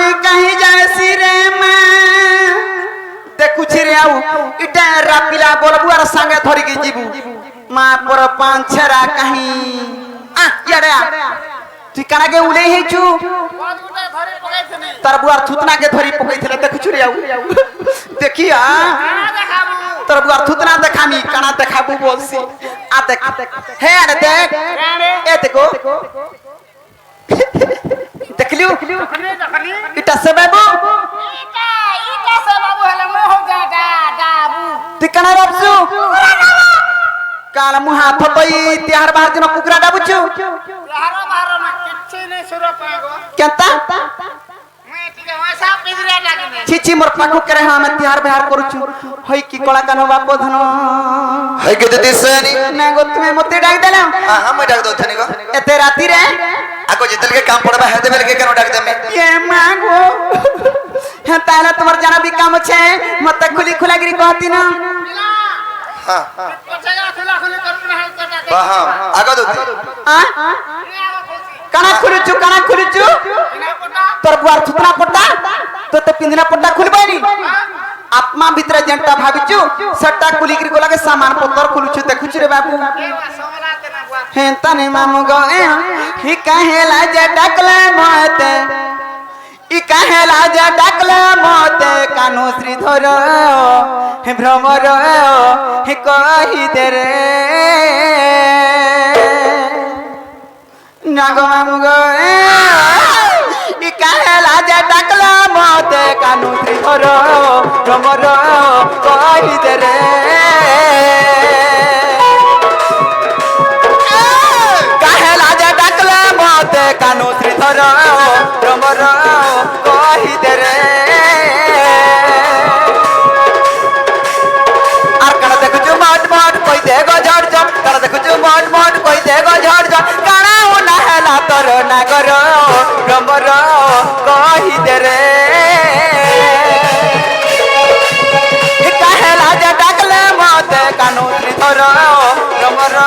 मुई कहीं जाएसी रे मैं देखुछि रे आउ इटा रापिला बोलबु आर संगे धरि के जीबू मां पर पांच छरा कहीं आ याडा ठिकाना के उले हेचू तार बुआर थुतना के धरि पकैथले देखुछु रे आउ देखिया तार बुआर थुतना देखामी काना देखाबू बोलसी आ देख हे अरे देख ए देखो देखलियो इटा से बाबू इटा से बाबू हले मो हो गाडा डाबू ठिकाना रबसु काल मुहा थतई तिहार बाहर दिन कुकरा डाबुछु तिहार बाहर न किछि नै सुर पागो केंता मैं ठीक वासा पिदरा डागने छिछि मोर पाखु करे हम तिहार बाहर करूछु होई की कला कानो बाप धन है के देती सनी ना गो तुम्हें मते डाक देला हां हम डाक दो थनी गो एते राती रे आको जितल के काम पड़बा है देबे के केनो डाक दे में ये मांगो है ताला तुम्हार जाना भी काम छे मते खुली खुलागिरी कहती ना हां जगह खुला खुली कर रहा है बा हां आको दो हां काना खुलुचु तोर बुआर थुतना पट्टा तो ते पिंदना पट्टा खुलबानी आत्मा भीतर जेंटा भाबिचु सट्टा कुलीगिरी को लगे सामान पत्तर खुलुचु देखुचु रे बाबू हे तने मामू गो ही कहेला जे डाकले मते ई कहेला जे डाकले मते कानो श्रीधर हे भ्रमर हे कहि दे रे नागो मामू गो ई कहेला जे डाकले मते कानो श्रीधर भ्रमर कहि दे रे कानो श्रीधर भ्रमर कहि दे रे आर काना देखुछु मट मट कहि दे गो झड़ झड़ काना देखुछु मट मट कहि दे गो झड़ झड़ काना हो ना हैला तोर नागर भ्रमर कहि दे रे कहेला जे डाकले मते कानो श्रीधर भ्रमर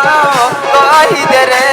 कहि दे रे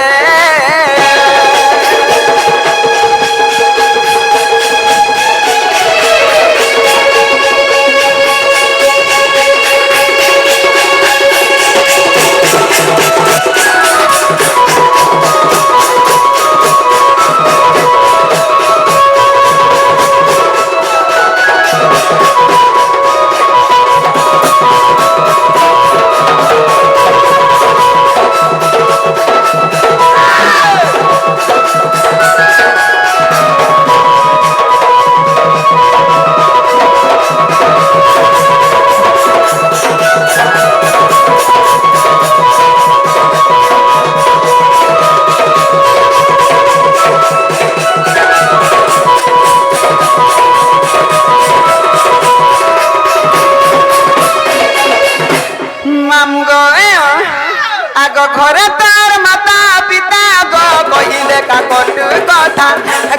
घरे तार माता पिता गो कहिले का कटु कथा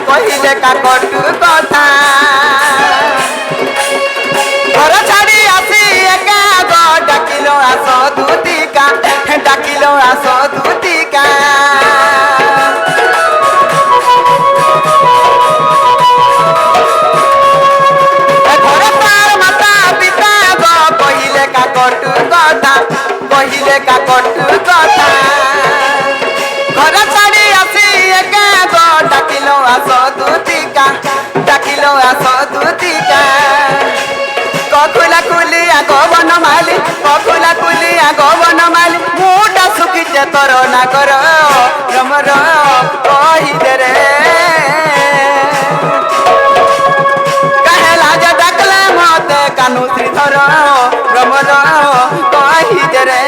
कहिले का कटु कथा घर छाड़ी आसी एका गो डाकिलो आस दूतिका डाकिलो आस दूतिका घरे तार माता पिता गो कहिले का कटु कथा कहिले का कटु कथा घर छाड़ी आसी एका गो डाकिलो आस दूतिका कखुला कुलिया गवन माली कखुला कुलिया गवन माली मुटा सुखिचे तोर नागर भ्रमर कहि दे रे कहेला जे डाकले मते कानो श्रीधर भ्रमर कहि दे रे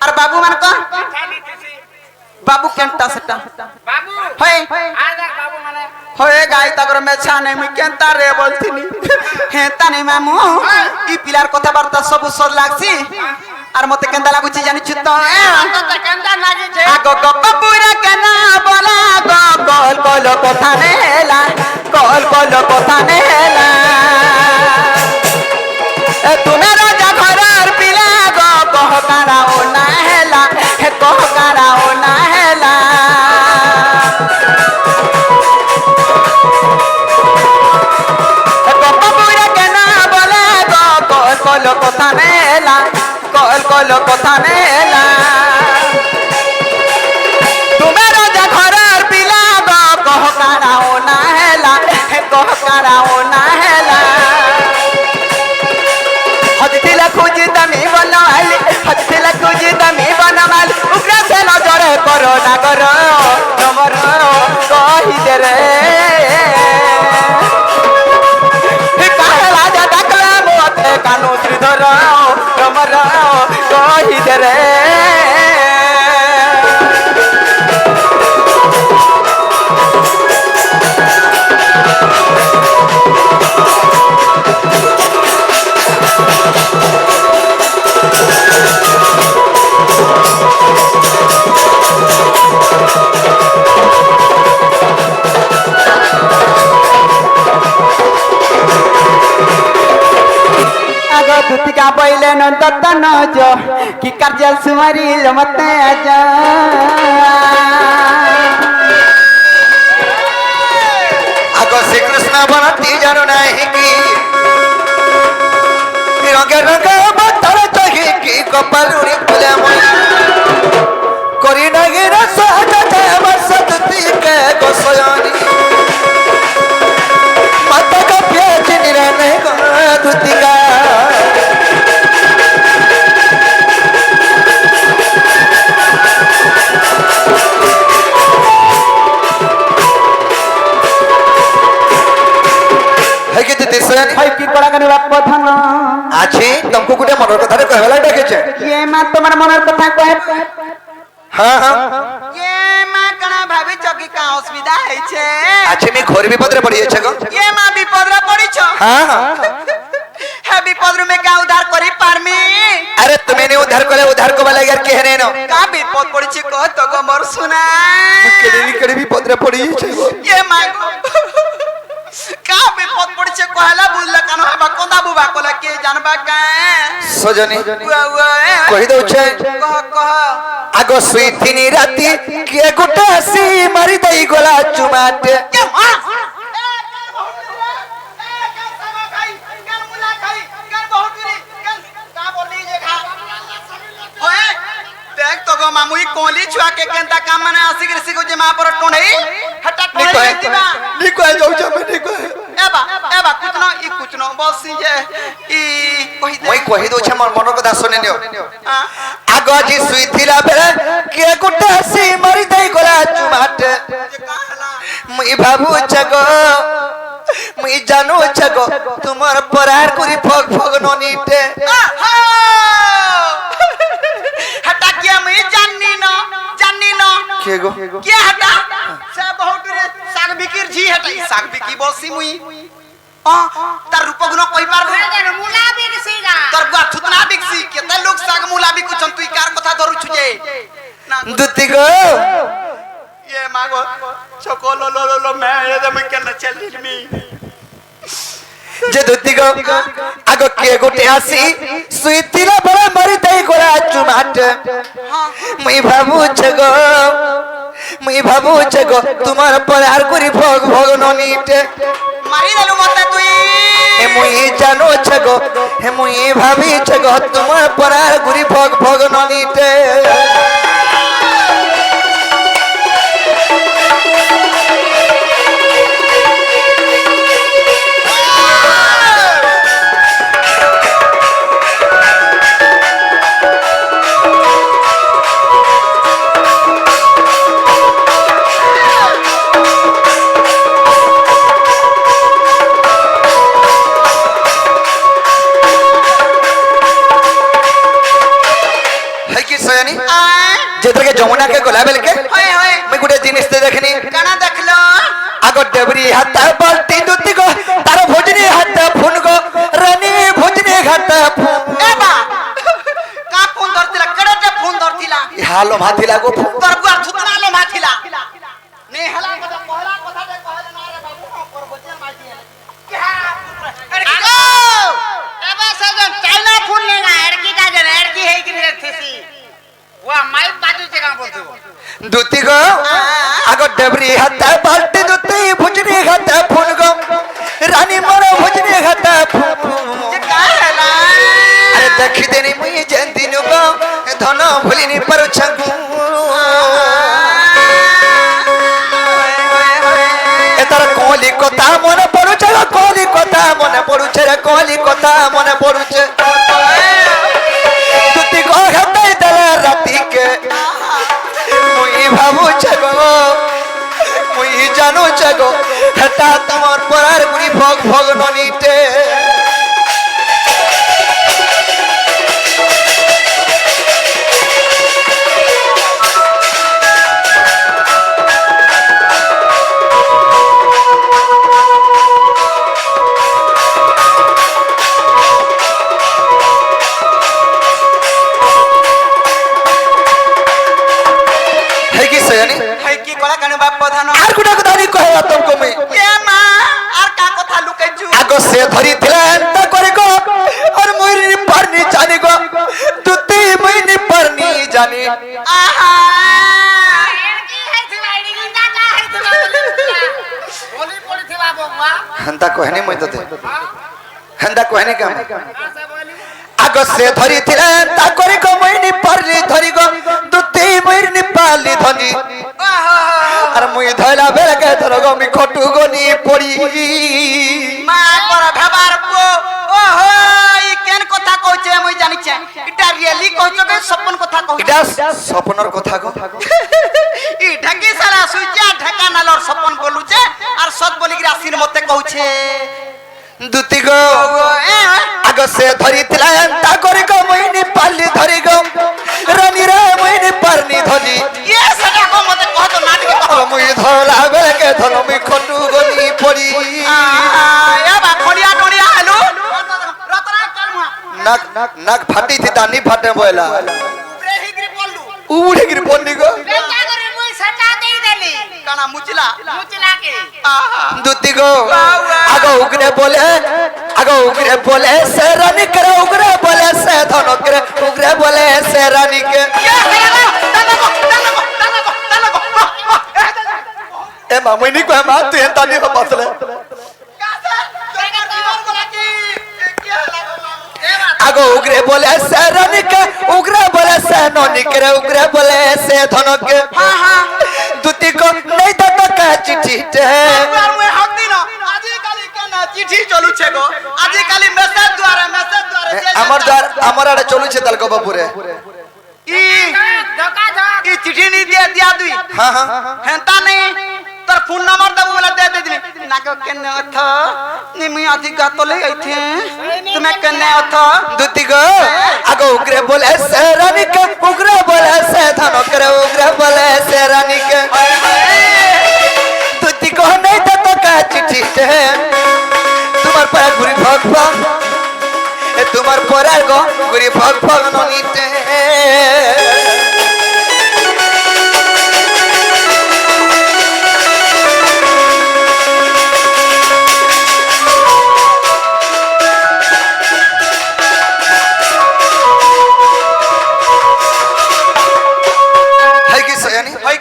আর বাবু মান কো বাবু কেনটা সেটা হয় হয় গাই তাগর মেছা নেই মুই কেনতা রে বলতিনি হে তানি মামু ই পিলার কথাবার্তা সবু সর লাগছি আর মতে কেনতা লাগুছি জানিছু তো আগ গপ পুরা কেন বলা কল কল কথা নেলা কল কল কথা নেলা তুমি রাজা ঘরের পিলা গো কহকারাও না হেলা হে কহকারাও না হেলা গপ পুরা কেন বলা কল কল কথা নেলা কল কল কথা নেলা তুমি রাজা ঘরের পিলা গো কহকারাও না হেলা হে কহকারাও না হেলা হজতিলা খুঁজি দামি বনমালি হজতিলা খুঁজি দামি বনমালি উগ্রা সে নজরে করো না করো তোমার কহি দে রে কাহলা যা ডাকলা মতে কানু শ্রীধর তোমার কহি দে রে দুতিকা বইলে নন্দত নজ কি কার্য সুমারিল মতে আজ আগ শ্রীকৃষ্ণ বনতি জানো নাহি কি রঙে রঙে বাতার চহি কি কপালুরি ফুলে মই করি নাহি রস দেব সততি কে গোসয়নি মাতা কপিয়ে চিনিরে নে দুতিকা হয় কি করা কেন বাপ ধন আছে তোমাকে গোটে মনের কথা কহলা ডাকেছে ইয়ে মা তোমার মনের কথা কহে হ্যাঁ হ্যাঁ ইয়ে মা কানা ভাবিছ কি কা অসুবিধা হইছে আছে মি ঘর বিপদরে পড়িয়েছে গো ইয়ে মা বিপদরে পড়িছ হ্যাঁ হ্যাঁ হে বিপদরে মে কা উদ্ধার করি পারমি अरे तुम्हें नहीं उधार करे उधार को वाला यार कहने न का বিপদ পড়িছে কো তো গো মোর শুনা केड़ी विपद रे पड़ी छे ইয়ে মা का বিপদ পড়িছে কহলা বুঝলা কেন হবা কোন্দা বুবা কলা কে জানবা কা सजनी ওয়া कहि दउ छे কহ কহ आगो सुईथिनी राती के गुटा सी मारी दई गोला चुमाटे কে মা देख तो गो मामुई कोली छुआ के केंता काम माने आसी गिरसी को जे मा पर टोंडई हटा टोंडई दिबा नी कह जाउ छ मैं नी कह एबा कुछ न बसी जे ई कहि दउ छ मोर मन कथा सुने नियो हां आगो जी सुईथिला बेले के गुटा सी मारी दई गोला चुमाटे मुई बाबू छगो मुई जानू छगो तुमर परार कुरी फग फग ननीटे हटा किया मैं जाननी न के गो क्या हटा से बहुत रे साग बिकिर जी हटा साग बिकी बसी मुई तार रूप गुण कहि पारबो मुला बिकसीगा तोर गुआ थुतना बिकसी केते लोग साग मुला बिकु छन तुई कार कथा धरु छुजे दुती गो ये मागो चको लो मैं ये दम केन चली मी जे दुती गो आगो के गोटे आसी सुईतिला बड़ा मरी दई गोला चुमाट मुई भाबू छगो तुम्हार परार कुरी भोग भोग ननीटे मारी देलु मते तुई हे मुई जानो छगो हे मुई भाभी छगो तुम्हार परार कुरी भोग भोग ननीटे सयानी जेतरे के जमुना के गला बेल के मैं गुटे जिनिस ते देखनी काना देखलो आगो डेबरी हाथ बाल्टी दुती को तार भोजनी हाथ फुन को रानी भोजनी हाथ फुन ए बा का फोन धरतिला केडे फोन धरतिला हालो माथिला गो तोर बुआ थुतना लो माथिला ने हला कथा कहला कथा दे कहले ना रे बाबू पर बचे माथि क्या आगो एबा सजन चाइना फोन लेगा एड़की का जन एड़की है कि थेसी वा माई बाजू से का बोलते हो दुती को आगो डेबरी हाथ बाल्टी दुती भोजनी हाथ फुन को रानी मोर भोजनी हाथ फुन जे का हैला अरे देखी देनी मुई जेन दिनु को धन भूलिनी पर छगु एतर कोली कथा मने पडुछ कोली कथा मने पडुछ रे कोली कथा मने पडुछ तुती को हतै दला राती के मुई भाबु छगो मुई जानु छगो हटा तमर परार गुनी भोग भोग ननीते आर गुडा गुदानी कहे तुमको मैं ए मां आर का कथा लुकाइछु आगो से धरी थिला त करे को और मोइनी परनी जाने को तुती मोइनी परनी जाने आहा एड़की है थिवाइडी गिंदा का है थिवा बोली पड़ी थिवा बबुआ हंता कहने मैं तते हंता कहने का आगो से धरी थिला त करे को मोइनी परनी धरी को तुती मोइनी पाली धनी अरे मुई धैला बेल के धरगो मी खटु गोनी पड़ी मां पर भबार को ओहो ई केन कथा कहछे मुई जानि छे इटा रियली कहछो के सपन कथा कहछो इटा सपनर कथा को ई ढंगी सारा सुइजा ढका नालर सपन बोलु छे और सत बोली गिरा सिन मते कहछे दुती गो आगो से धरी थिला ता करी को मोइनी पाली धरी गो रानी रे मोइनी परनी धनी ये सदा को मते कह तो नाटक ओ मुई धला बेल के धरो मी खटु गोनी पड़ी या बा खड़िया टड़िया हेलो रतरा करमुआ नाक नाक फाटी थी तानी फाटे बोला ब्रेही गिरी बोलू उड़े गिर पोनी गो बेटा करे मुई सटा देई देली काना मुचला के दुती गो आगो उगरे बोले से रानी करे उगरे बोले से धनो करे उगरे बोले से रानी के ए मामनी को मा तू ए तानी हो बसले आगो उगरे बोले से रानी के उगरे बोले से नोनी करे उगरे बोले से धनो के हां हां दुती को नहीं तो का चिट्ठी ते चिठी चलू छे गो आजि काली मेसेज द्वारा আমার আড়ে চলুছে তাল গো বাপুরে ई धोखा धोख ई चिठी नहीं दिया दुई हां हां हेंता नहीं तर फोन नंबर दबो वाला दे दिली ना को केने अथ निमी आदि गातले आइथे तुम्हें केने अथ दुती गो आगो उगरे बोले से रानी के उगरे बोले से धनो करे उगरे बोले से रानी के दुती को नहीं तो का चिट्ठी ते তোমার পায়ে ঘুরি ভগ ভগ এ তোমার পরার গো ঘুরি ভগ ভগ ননিতে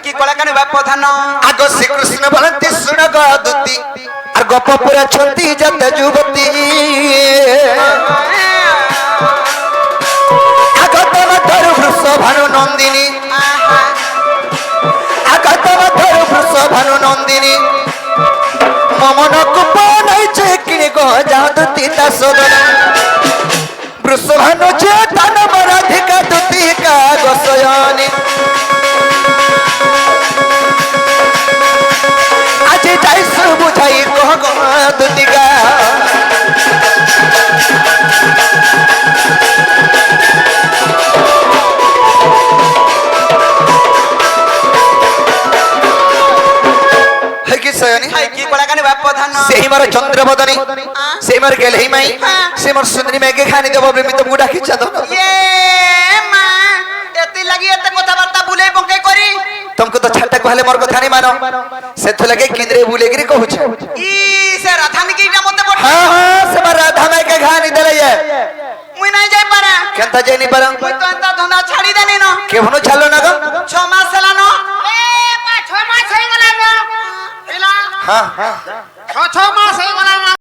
কি কলা কানে বাপ প্রধান আগো শ্রীকৃষ্ণ বলন্তি শুন গো দুতি আর গপ পুরা ছন্তি যত যুবতী আগতম ধরু বৃষ ভানু নন্দিনী আগতম ধরু বৃষ ভানু নন্দিনী মমন কুপ নাইছে কিনে গো যাও দুতি তা সদন বৃষ ভানু যে তান মরাধিকা দুতি কা গোসয়নী आज जाइस बुझाई कह गो दुतिका সেই মার চন্দ্রবদনী সেই মার গেলে মাই সে মোর সুন্দরী মেয়েকে খানি দেব বলে আমি তোমাকে ডাকি চাঁদ ये मां एती लगी एते कथाबार्ता बुले बंके करी तुमको तो छाटा कहले मोर कथा नहीं मानो से तो लगे केंद्रे बुले गिरी कहू छ ई से राधा निकीटा मते पड़ हां हां से मार राधा में के खानी देले ये मुई नहीं जाई पारा केनता जाई नहीं पारा मुई तो अंता धंधा छाड़ी देनी न के भनो छालो ना गो 6 मास चला न ए पा 6 मास होई गला न इला हां हां 6 मास होई